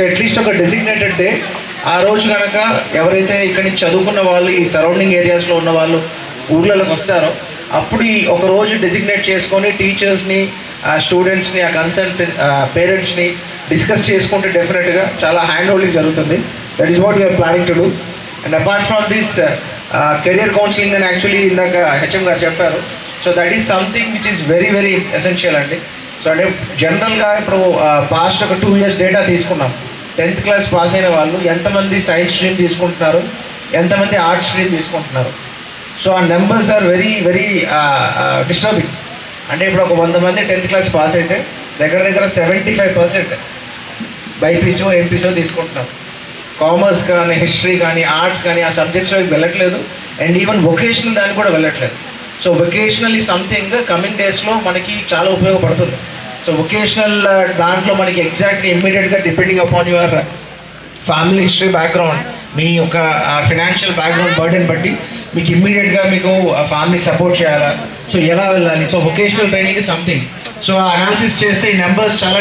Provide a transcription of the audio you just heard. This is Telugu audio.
అట్లీస్ట్ ఒక డెసిగ్నేటెడ్ డే ఆ రోజు కనుక ఎవరైతే ఇక్కడి నుంచి చదువుకున్న వాళ్ళు ఈ సరౌండింగ్ ఏరియాస్లో ఉన్న వాళ్ళు ఊర్లలోకి వస్తారో అప్పుడు ఈ ఒక రోజు డెసిగ్నేట్ చేసుకొని టీచర్స్ని స్టూడెంట్స్ని ఆ కన్సర్న్ పేరెంట్స్ని డిస్కస్ చేసుకుంటే డెఫినెట్గా చాలా హ్యాండ్ హోల్డింగ్ జరుగుతుంది. That is what you're planning to do. And apart from this career counselling అని యాక్చువల్లీ ఇందాక హెచ్ఎం గారు చెప్పారు. So that is something which is very very essential అండి. సో అంటే జనరల్గా ఇప్పుడు పాస్ట్ ఒక 2 years డేటా తీసుకున్నాం. 10th class పాస్ అయిన వాళ్ళు ఎంతమంది సైన్స్ స్ట్రీమ్ తీసుకుంటున్నారు, ఎంతమంది ఆర్ట్స్ స్ట్రీమ్ తీసుకుంటున్నారు. సో ఆ numbers are very very disturbing. అంటే ఇప్పుడు ఒక 100 మంది 10th class పాస్ అయితే దగ్గర దగ్గర 75% బైపీసీఓ ఎంపీసీఓ తీసుకుంటున్నారు. కామర్స్ కానీ హిస్టరీ కానీ ఆర్ట్స్ కానీ ఆ సబ్జెక్ట్స్లోకి వెళ్ళట్లేదు. అండ్ ఈవెన్ వొకేషనల్ దానికి కూడా వెళ్ళట్లేదు. సో వొకేషనల్ ఈ సంథింగ్ కమింగ్ డేస్లో మనకి చాలా ఉపయోగపడుతుంది. సో వొకేషనల్ దాంట్లో మనకి ఎగ్జాక్ట్లీ ఇమ్మీడియట్గా depending upon your family history background, మీ యొక్క ఫినాన్షియల్ బ్యాక్గ్రౌండ్ బర్డెన్ బట్టి మీకు ఇమ్మీడియట్గా మీకు ఫ్యామిలీకి సపోర్ట్ చేయాలా, సో ఎలా వెళ్ళాలి. So vocational training something. So ఆ అనాలిసిస్ చేస్తే ఈ నెంబర్స్ చాలా